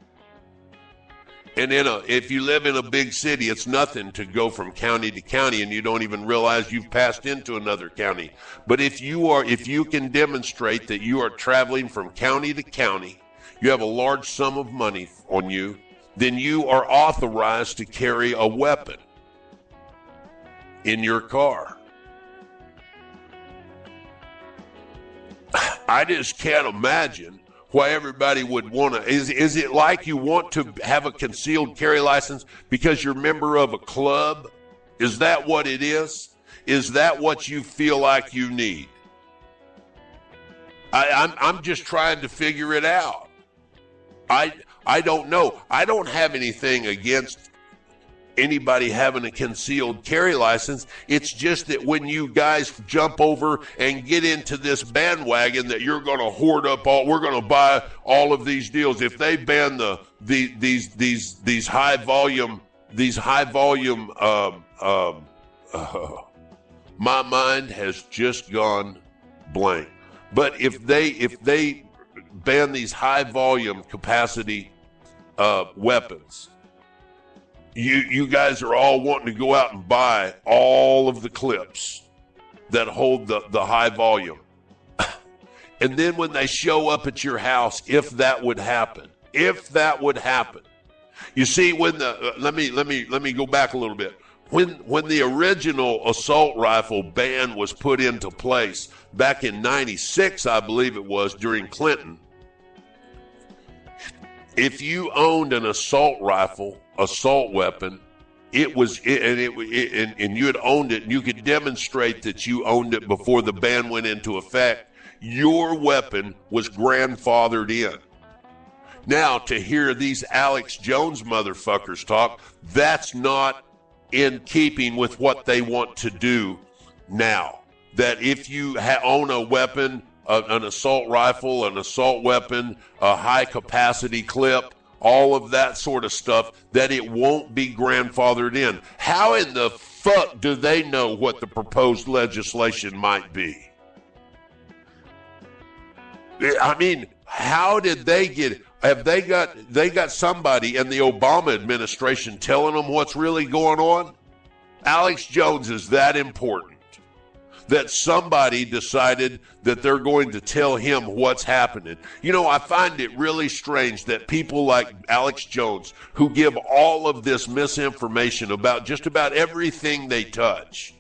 and if you live in a big city, it's nothing to go from county to county and you don't even realize you've passed into another county. But if you can demonstrate that you are traveling from county to county, you have a large sum of money on you, then you are authorized to carry a weapon in your car. I just can't imagine why everybody would want to. Is it like you want to have a concealed carry license because you're a member of a club? Is that what it is? Is that what you feel like you need? I'm just trying to figure it out. I don't know. I don't have anything against anybody having a concealed carry license. It's just that when you guys jump over and get into this bandwagon that you're going to hoard up we're going to buy all of these deals. If they ban these high volume, my mind has just gone blank. But if they ban these high volume capacity weapons, you guys are all wanting to go out and buy all of the clips that hold the high volume. And then when they show up at your house, if that would happen, you see, when let me go back a little bit. When the original assault rifle ban was put into place back in 96, I believe it was, during Clinton, if you owned an assault weapon, and you had owned it, and you could demonstrate that you owned it before the ban went into effect, your weapon was grandfathered in. Now, to hear these Alex Jones motherfuckers talk, that's not in keeping with what they want to do now. That if you own a weapon, an assault rifle, an assault weapon, a high-capacity clip, all of that sort of stuff, that it won't be grandfathered in. How in the fuck do they know what the proposed legislation might be? I mean, how did they get it? Have they got somebody in the Obama administration telling them what's really going on? Alex Jones is that important that somebody decided that they're going to tell him what's happening. You know, I find it really strange that people like Alex Jones, who give all of this misinformation about just about everything they touch,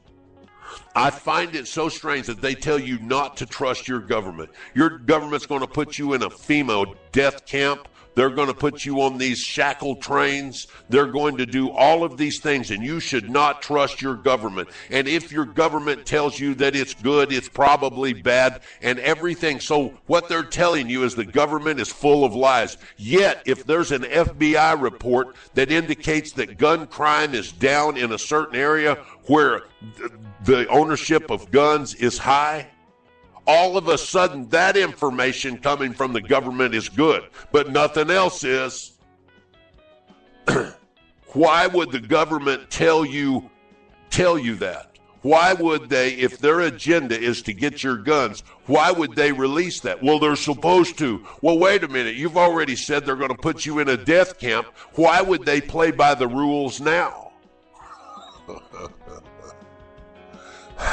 I find it so strange that they tell you not to trust your government. Your government's going to put you in a FEMA death camp. They're going to put you on these shackled trains. They're going to do all of these things, and you should not trust your government. And if your government tells you that it's good, it's probably bad, and everything. So what they're telling you is the government is full of lies. Yet, if there's an FBI report that indicates that gun crime is down in a certain area where the ownership of guns is high, all of a sudden that information coming from the government is good, but nothing else is. Why would the government tell you that? Why would they, if their agenda is to get your guns, why would they release that? Well, they're supposed to. Well, wait a minute. You've already said they're going to put you in a death camp. Why would they play by the rules now?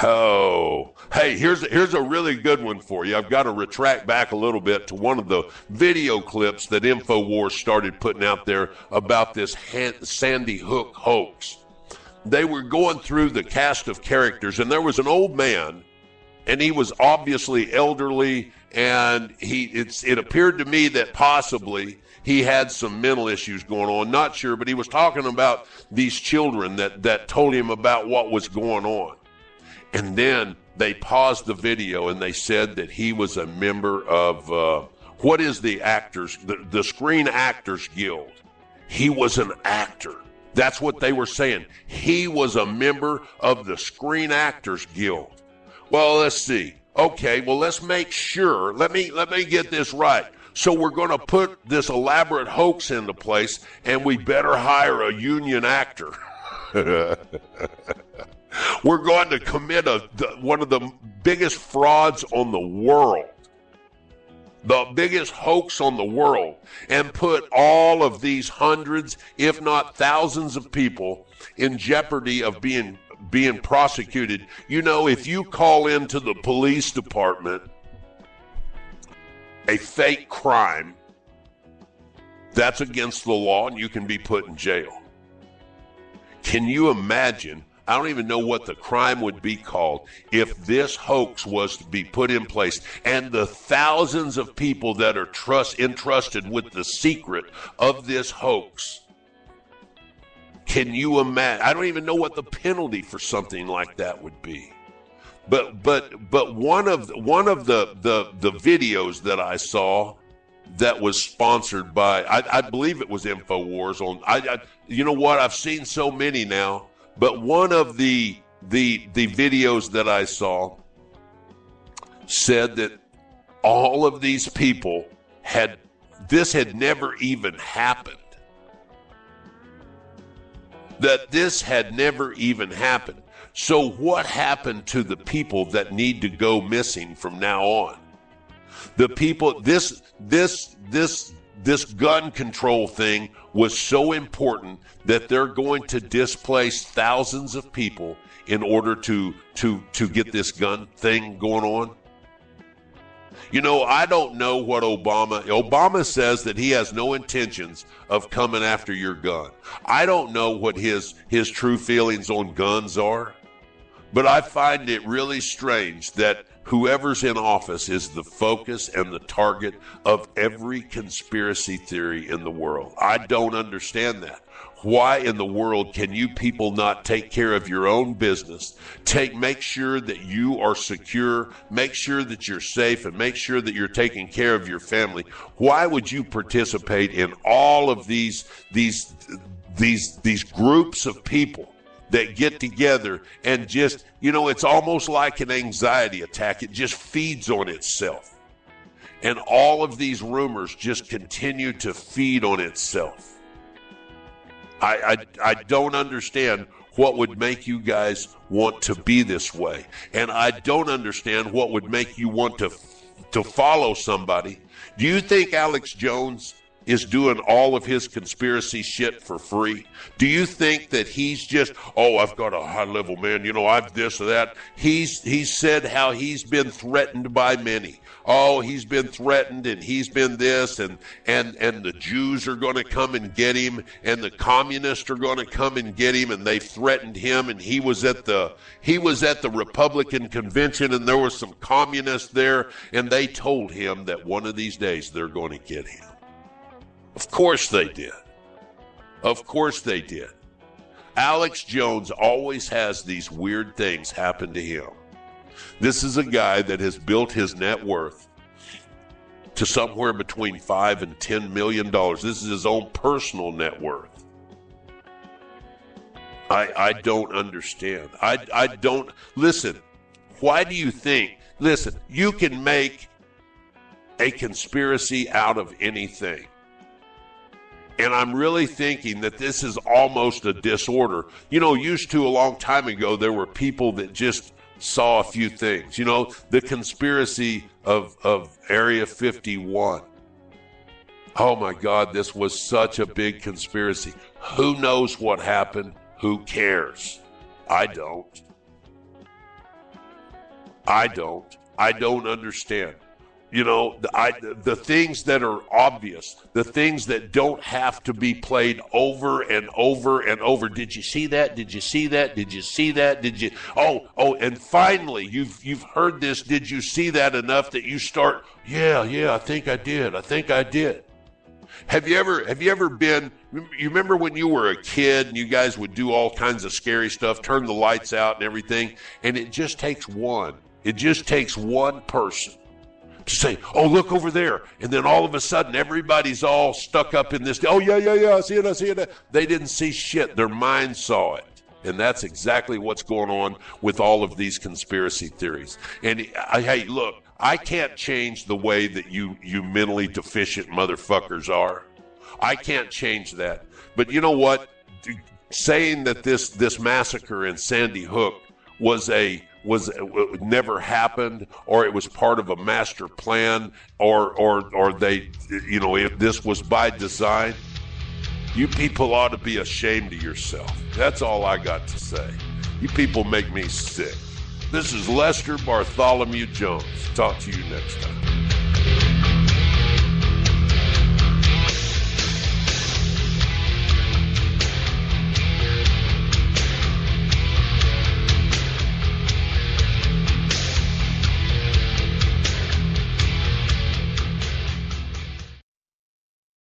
Oh, hey, here's a really good one for you. I've got to retract back a little bit to one of the video clips that InfoWars started putting out there about this Sandy Hook hoax. They were going through the cast of characters, and there was an old man, and he was obviously elderly, and it appeared to me that possibly he had some mental issues going on. Not sure, but he was talking about these children that told him about what was going on. And then they paused the video and they said that he was a member of, what is the actors, the Screen Actors Guild. He was an actor. That's what they were saying. He was a member of the Screen Actors Guild. Well, let's see. Okay, well, let's make sure. Let me get this right. So we're going to put this elaborate hoax into place, and we better hire a union actor. We're going to commit one of the biggest frauds on the world, the biggest hoax on the world, and put all of these hundreds, if not thousands of people in jeopardy of being prosecuted. You know, if you call into the police department a fake crime, that's against the law and you can be put in jail. Can you imagine? I don't even know what the crime would be called if this hoax was to be put in place, and the thousands of people that are entrusted with the secret of this hoax. Can you imagine? I don't even know what the penalty for something like that would be. But one of the videos that I saw that was sponsored by, I believe it was InfoWars on. You know what? I've seen so many now. But one of the videos that I saw said that all of these people had never even happened. That this had never even happened. So what happened to the people that need to go missing from now on? The people, this gun control thing was so important that they're going to displace thousands of people in order to get this gun thing going on. You know, I don't know what Obama says that he has no intentions of coming after your gun. I don't know what his true feelings on guns are, but I find it really strange that whoever's in office is the focus and the target of every conspiracy theory in the world. I don't understand that. Why in the world can you people not take care of your own business? Make sure that you are secure, make sure that you're safe, and make sure that you're taking care of your family. Why would you participate in all of these groups of people that get together and just, you know, it's almost like an anxiety attack. It just feeds on itself. And all of these rumors just continue to feed on itself. I don't understand what would make you guys want to be this way. And I don't understand what would make you want to follow somebody. Do you think Alex Jones is doing all of his conspiracy shit for free? Do you think that he's just, oh, I've got a high level man, you know, I've this or that? He's said how he's been threatened by many. Oh, he's been threatened and he's been this, and the Jews are going to come and get him, and the communists are going to come and get him, and they threatened him, and he was at the Republican convention, and there were some communists there, and they told him that one of these days they're going to get him. Of course they did. Of course they did. Alex Jones always has these weird things happen to him. This is a guy that has built his net worth to somewhere between $5 and $10 million. This is his own personal net worth. I don't understand. I don't. Listen, why do you think? Listen, you can make a conspiracy out of anything. And I'm really thinking that this is almost a disorder. You know, used to a long time ago, there were people that just saw a few things. You know, the conspiracy of Area 51. Oh, my God, this was such a big conspiracy. Who knows what happened? Who cares? I don't. I don't understand. You know, the things that are obvious, the things that don't have to be played over and over and over. Did you see that? Did you see that? Did you see that? Did you? Oh, and finally, you've heard this. Did you see that enough that you start? Yeah, I think I did. Have you ever been? You remember when you were a kid and you guys would do all kinds of scary stuff, turn the lights out and everything, and it just takes one. It just takes one person to say, oh, look over there. And then all of a sudden, everybody's all stuck up in this. Oh, yeah, I see it. They didn't see shit. Their mind saw it. And that's exactly what's going on with all of these conspiracy theories. And, hey, look, I can't change the way that you mentally deficient motherfuckers are. I can't change that. But you know what? Saying that this massacre in Sandy Hook was never happened, or it was part of a master plan, or they, you know, if this was by design, you people ought to be ashamed of yourself. That's all I got to say. You people make me sick. This is Lester Bartholomew Jones. Talk to you next time.